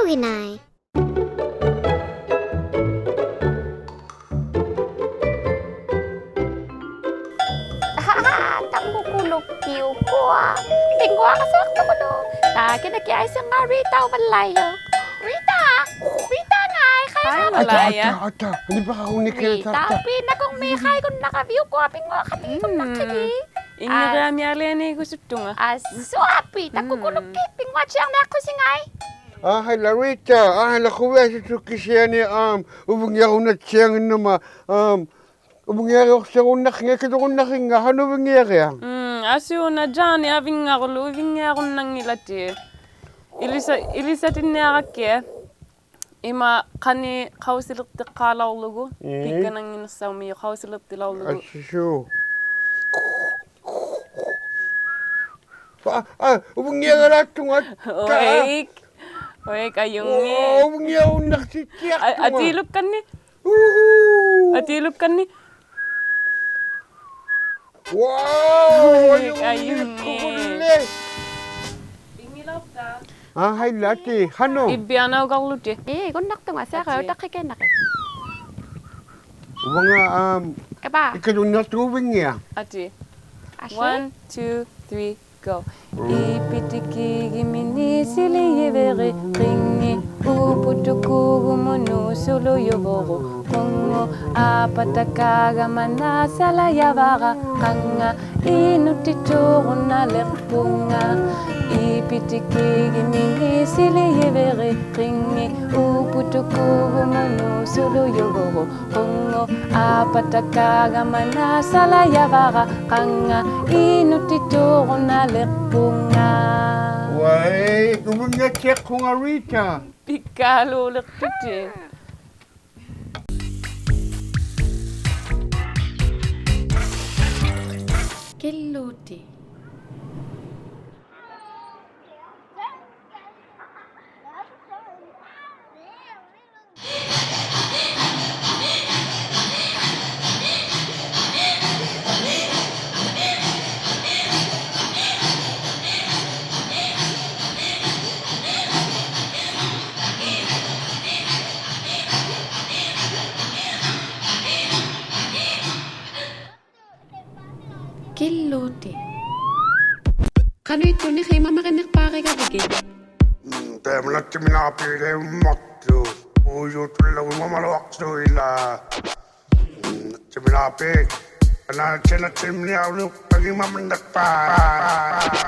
hinay. Tangkukulog kiw ko Tingwa ka sa wakto ko no. Nakinagkiyay sa nga Rita o Malayo. Rita! Rita na ay kaya sa Malaya. Ata, hindi ba ako ni Rita, pinakong may kaya kung naka-view ko aping mga katitong nakini. Ingarami alene ko sutunga. Suapi, tangkukulog kiping watsiyang na ako singay. Larita, lakuwa sa tukisya ni ubungya ko na siyang nama, ubungya ko sa unak nga, kito ko nakinga, ano ubungya kaya? Asyo na dyan, abing nga ko, ubing nga ko nang ilati. Ilisa tinakake, ima kani kausilit di kalaw lugo, pika nang inasaw miyo, kausilit di law lugo. Asyo. Ubungya ka ratong at Oik, ayong ubungya ko naksitiyak. Atilop kan ni. Atilop kan ni. Wow! Ayun eh. Ingilap ka. Hay lati, hano? Ibianaw ka ulit Kung naktung asa ka, takikin na kayo. Ubangya, Eba, ikadong natubing niya. Ati. asya? 1, 2, 3, go. Ipitiki gimini sili yevere ringi uputuku mono solo yoboro kongo apatakaga manasala yavara kanga inutitoro na lerpunga ipitiki gimini sili yevere ringi uputuku mono solo yoboro kongo apatakaga manasala yavara kanga inutitoro na lerpunga. Wai, ubangya check ko nga Rita. Pikalo lertute. Killuti. Killuti. Kano ito ni kay mama kanakpake ka bigay? Temlat si minapili matto. Uyo tulang mamalawak sa ila. Si minapili. Kana sinasim niya ulo pagi mamandak pa.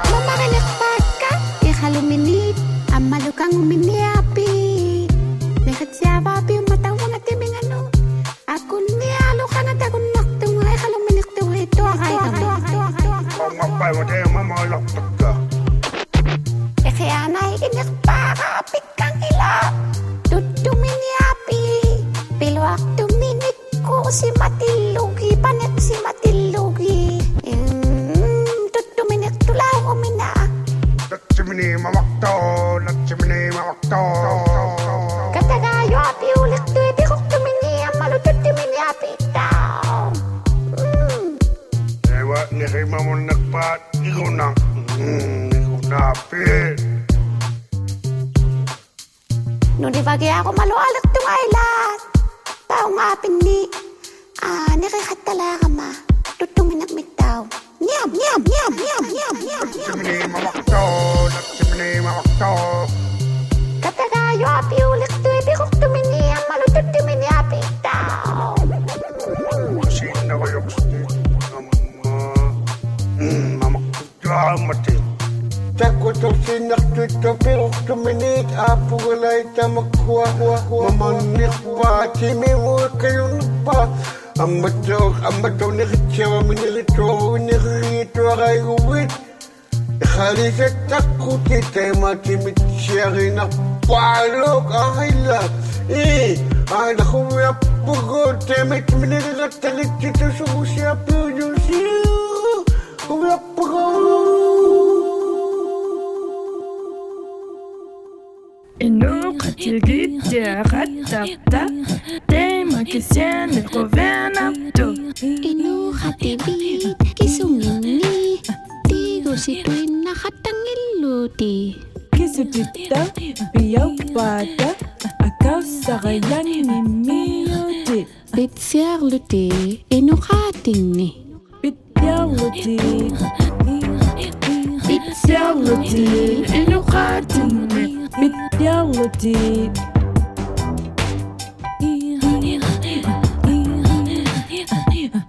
Mama kanakpaka, ikaluminit, amalukang uminiapi. Nakatsaba pi matawang at timing ano. Ako niyalo ka na takon naktung ay kaluminik to ito akay kami. Ang mapay mo tayo mamalawak ka. Kaya naikinakpaka, pikang ila. Tutuminiapi, piluak tuminit ko si Matilugi, panik si Matilugi. Tutuminik tulaw umina. Natsimini mamakto, natsimini mamakto. Katagayo api ulit to, di ko tumini, malutut tuminiapi tao. Ewa, ni kay mamon nagpat, ikaw na. Ikaw na, pil. No di bagi ako malualag tong ailat. Tao nga pini. Nakikatala ka ma. Tutuminak mitaw. Nyam, nyam, nyam, nyam, nyam, nyam, nyam. Natsimini mamakto, natsimini mamakto. Katagayo api ulit to, di ko tumini, malutut tumini api tao. Sino kayo gusto? Mamakto dyan, mati. Takot ang sinaktuto pero tuminik apo walay tamakwa mamanik pa kimi mo kayo pa ang bato nikitsawa minirito nikito kay uwit ikali sa takot kita makimit siya rin nakpalok ay la ay naku may apugod temit minirilat talit dito sa musya pero siya may apugod. Inu katigi tiaratata tema kisiane kovenapto. Inu hatibit kisungini. Tigo situin nakatangil luti. Isutita, Biopata, Akausarayani Miotit, Pitsiarluti inukatinni. Pityaluti, Pityaluti, Inukatini, Pityaluti.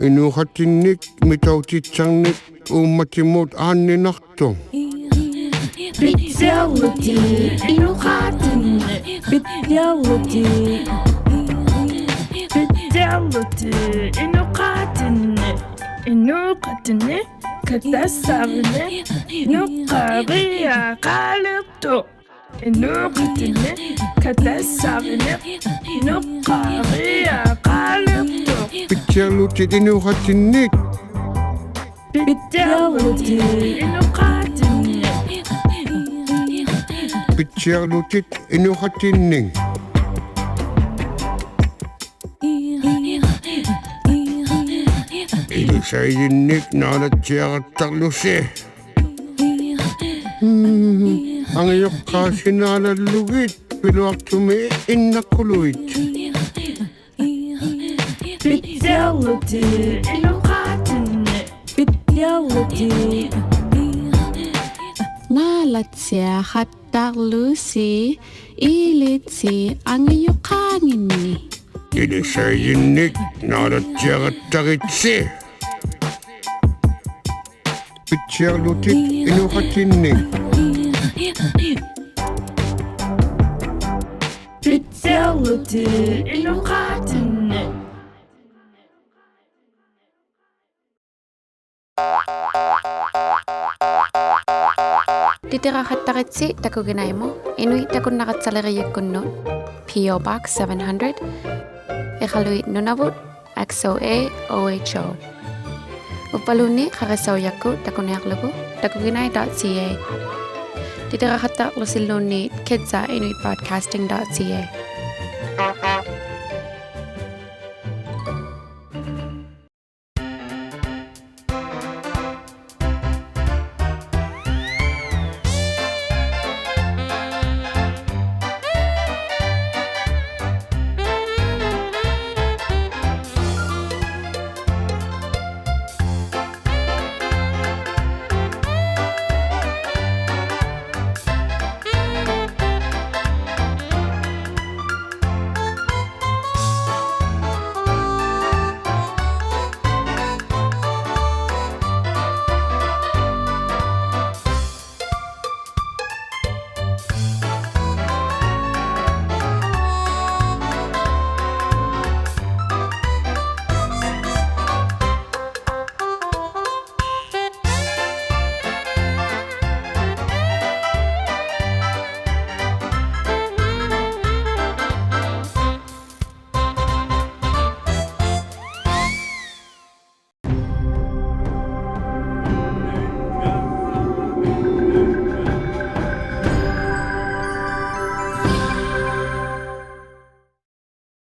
Inuhatinnik mitautitsangnik ummatimut aanninartum. Pityaluti, Inukatini, Pityaluti. Pityaluti, Inukatini, Inukatini, Katasarne, Nukaria Kalito. Inukatini, Katasarne, Nukaria Kalito. Pitsalutit inuhatinnik. Pityaluti, Inukatini. Pitsalutit inuhatinnik. Ilisayinnik naalatsiaqattarlusi. Ang iyok kasi naalalugit. Piluaktumi innakuluit. Pityaluti, Inukatini. Pityaluti. Naalatsiaqattarlusi ilitsi angiyuqaanginni. Ilisayinnik naalatsiaqattaritsi. Pitsalutit inuhatinnik. Pityaluti, Inukatini. Titirahattaritsi takuginaimu, inui takunnaqatsaleriyakkunnu, P.O. Box 700, Iqaluit Nunavut, XOA OHO. Upaluni qaqisawiyakku takuneaqlugu, takuginai.ca. Titirahattaqlusilluunni kidsa inuitbroadcasting.ca.